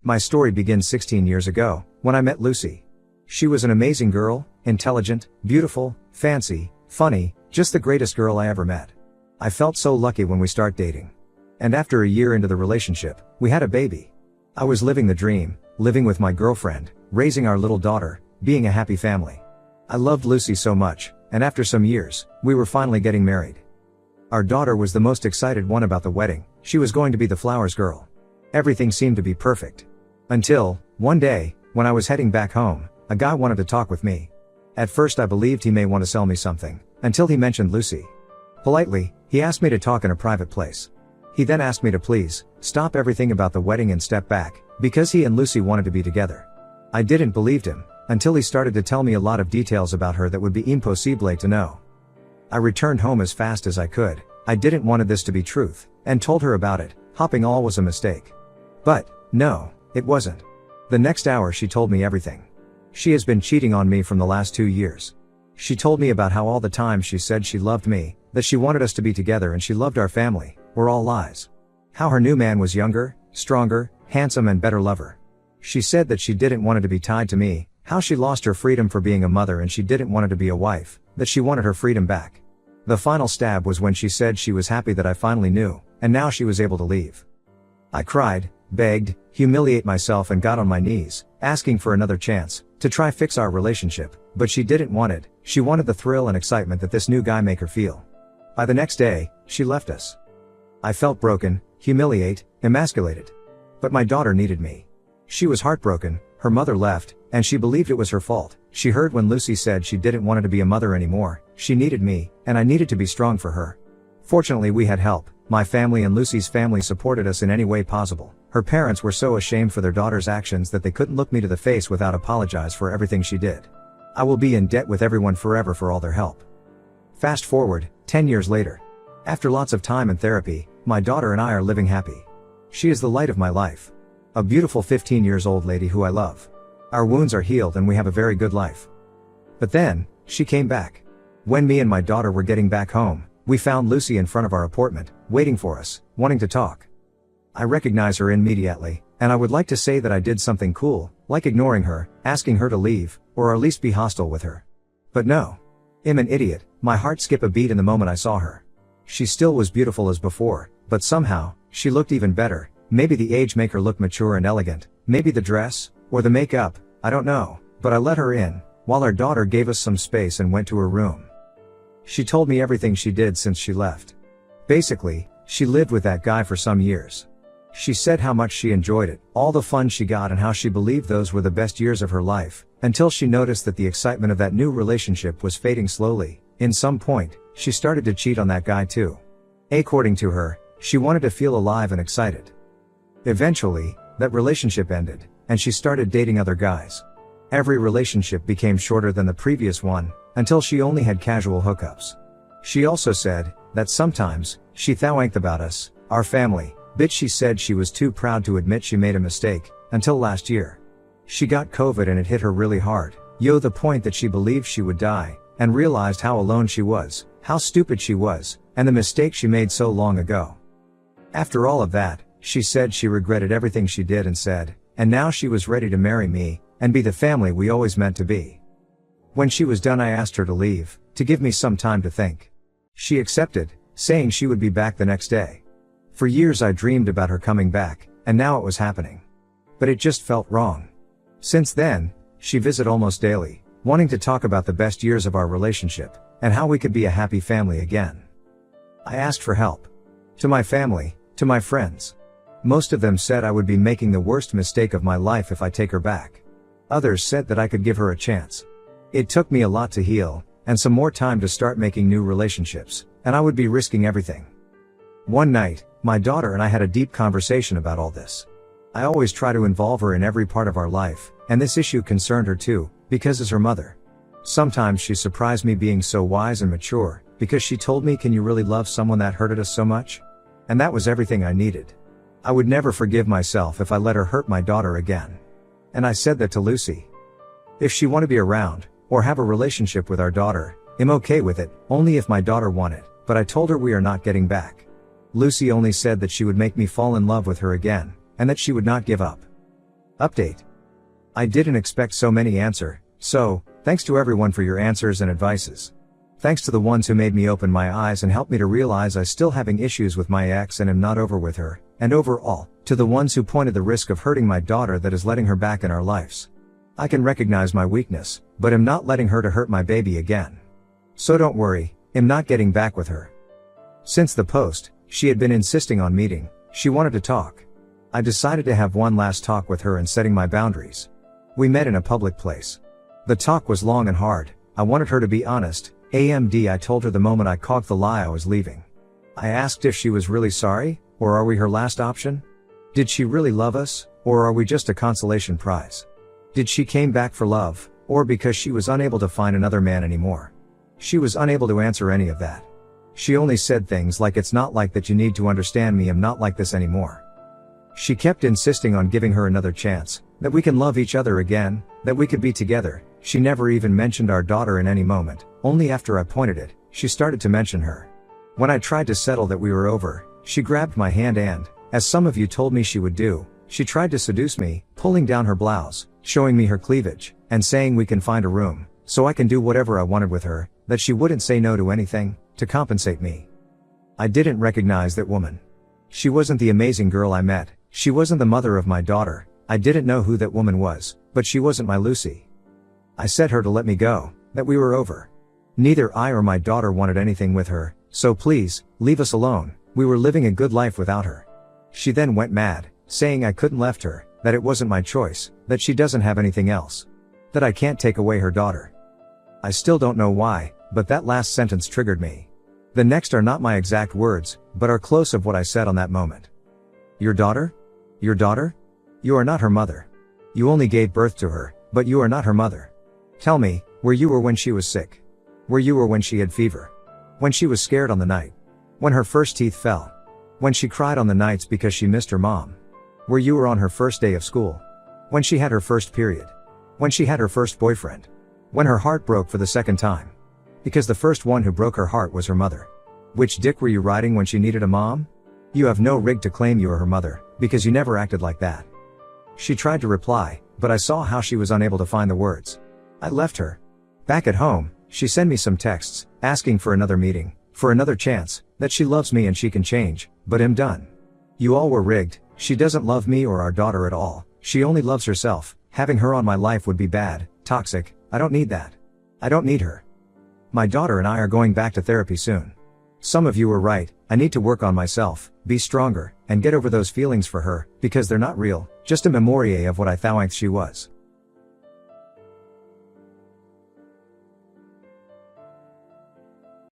My story begins 16 years ago, when I met Lucy. She was an amazing girl, intelligent, beautiful, fancy, funny, just the greatest girl I ever met. I felt so lucky when we started dating. And after a year into the relationship, we had a baby. I was living the dream, living with my girlfriend, raising our little daughter, being a happy family. I loved Lucy so much, and after some years, we were finally getting married. Our daughter was the most excited one about the wedding. She was going to be the flowers girl. Everything seemed to be perfect. Until, one day, when I was heading back home, a guy wanted to talk with me. At first I believed he may want to sell me something, until he mentioned Lucy. Politely, he asked me to talk in a private place. He then asked me to please, stop everything about the wedding and step back, because he and Lucy wanted to be together. I didn't believe him, until he started to tell me a lot of details about her that would be impossible to know. I returned home as fast as I could. I didn't wanted this to be truth, and told her about it, hoping all was a mistake. But, no, it wasn't. The next hour she told me everything. She has been cheating on me from the last 2 years. She told me about how all the time she said she loved me, that she wanted us to be together and she loved our family, were all lies. How her new man was younger, stronger, handsome and better lover. She said that she didn't want to be tied to me, how she lost her freedom for being a mother and she didn't want to be a wife, that she wanted her freedom back. The final stab was when she said she was happy that I finally knew, and now she was able to leave. I cried, begged, humiliate myself and got on my knees, asking for another chance, to try fix our relationship, but she didn't want it. She wanted the thrill and excitement that this new guy make her feel. By the next day, she left us. I felt broken, humiliated, emasculated. But my daughter needed me. She was heartbroken, her mother left, and she believed it was her fault. She heard when Lucy said she didn't want to be a mother anymore. She needed me, and I needed to be strong for her. Fortunately we had help. My family and Lucy's family supported us in any way possible. Her parents were so ashamed for their daughter's actions that they couldn't look me to the face without apologize for everything she did. I will be in debt with everyone forever for all their help. Fast forward, 10 years later. After lots of time and therapy, my daughter and I are living happy. She is the light of my life. A beautiful 15 years old lady who I love. Our wounds are healed and we have a very good life. But then, she came back. When me and my daughter were getting back home, we found Lucy in front of our apartment, waiting for us, wanting to talk. I recognize her immediately, and I would like to say that I did something cool, like ignoring her, asking her to leave, or at least be hostile with her. But no. I'm an idiot. My heart skipped a beat in the moment I saw her. She still was beautiful as before, but somehow, she looked even better. Maybe the age make her look mature and elegant, maybe the dress, or the makeup, I don't know, but I let her in, while our daughter gave us some space and went to her room. She told me everything she did since she left. Basically, she lived with that guy for some years. She said how much she enjoyed it, all the fun she got and how she believed those were the best years of her life, until she noticed that the excitement of that new relationship was fading slowly. In some point, she started to cheat on that guy too. According to her, she wanted to feel alive and excited. Eventually, that relationship ended, and she started dating other guys. Every relationship became shorter than the previous one, until she only had casual hookups. She also said that sometimes she thought about us, our family, but she said she was too proud to admit she made a mistake, until last year. She got COVID and it hit her really hard, the point that she believed she would die, and realized how alone she was, how stupid she was, and the mistake she made so long ago. After all of that, she said she regretted everything she did and said, and now she was ready to marry me, and be the family we always meant to be. When she was done I asked her to leave, to give me some time to think. She accepted, saying she would be back the next day. For years I dreamed about her coming back, and now it was happening. But it just felt wrong. Since then, she visits almost daily, wanting to talk about the best years of our relationship, and how we could be a happy family again. I asked for help. To my family, to my friends. Most of them said I would be making the worst mistake of my life if I take her back. Others said that I could give her a chance. It took me a lot to heal, and some more time to start making new relationships, and I would be risking everything. One night, my daughter and I had a deep conversation about all this. I always try to involve her in every part of our life, and this issue concerned her too, because as her mother. Sometimes she surprised me being so wise and mature, because she told me, can you really love someone that hurted us so much? And that was everything I needed. I would never forgive myself if I let her hurt my daughter again. And I said that to Lucy. If she want to be around, or have a relationship with our daughter, I'm okay with it, only if my daughter want it, but I told her we are not getting back. Lucy only said that she would make me fall in love with her again, and that she would not give up. Update. I didn't expect so many answer, so, thanks to everyone for your answers and advices. Thanks to the ones who made me open my eyes and helped me to realize I still having issues with my ex and am not over with her, and overall, to the ones who pointed the risk of hurting my daughter that is letting her back in our lives. I can recognize my weakness, but am not letting her to hurt my baby again. So don't worry, I'm not getting back with her. Since the post, she had been insisting on meeting, she wanted to talk. I decided to have one last talk with her and setting my boundaries. We met in a public place. The talk was long and hard. I wanted her to be honest. I told her the moment I caught the lie I was leaving. I asked if she was really sorry, or are we her last option? Did she really love us, or are we just a consolation prize? Did she came back for love, or because she was unable to find another man anymore? She was unable to answer any of that. She only said things like it's not like that, you need to understand me, I'm not like this anymore. She kept insisting on giving her another chance, that we can love each other again, that we could be together. She never even mentioned our daughter in any moment, only after I pointed it, she started to mention her. When I tried to settle that we were over, she grabbed my hand and, as some of you told me she would do, she tried to seduce me, pulling down her blouse, showing me her cleavage, and saying we can find a room, so I can do whatever I wanted with her, that she wouldn't say no to anything, to compensate me. I didn't recognize that woman. She wasn't the amazing girl I met, she wasn't the mother of my daughter, I didn't know who that woman was, but she wasn't my Lucy. I said her to let me go, that we were over. Neither I or my daughter wanted anything with her, so please, leave us alone, we were living a good life without her. She then went mad, saying I couldn't left her, that it wasn't my choice, that she doesn't have anything else. That I can't take away her daughter. I still don't know why, but that last sentence triggered me. The next are not my exact words, but are close of what I said on that moment. Your daughter? Your daughter? You are not her mother. You only gave birth to her, but you are not her mother. Tell me, where you were when she was sick? Where you were when she had fever? When she was scared on the night? When her first teeth fell? When she cried on the nights because she missed her mom? Where you were on her first day of school? When she had her first period? When she had her first boyfriend? When her heart broke for the second time? Because the first one who broke her heart was her mother. Which dick were you riding when she needed a mom? You have no rig to claim you are her mother, because you never acted like that. She tried to reply, but I saw how she was unable to find the words. I left her. Back at home, she sent me some texts, asking for another meeting, for another chance, that she loves me and she can change, but I'm done. You all were rigged, she doesn't love me or our daughter at all, she only loves herself, having her on my life would be bad, toxic, I don't need that. I don't need her. My daughter and I are going back to therapy soon. Some of you were right, I need to work on myself, be stronger, and get over those feelings for her, because they're not real, just a memory of what I thought she was.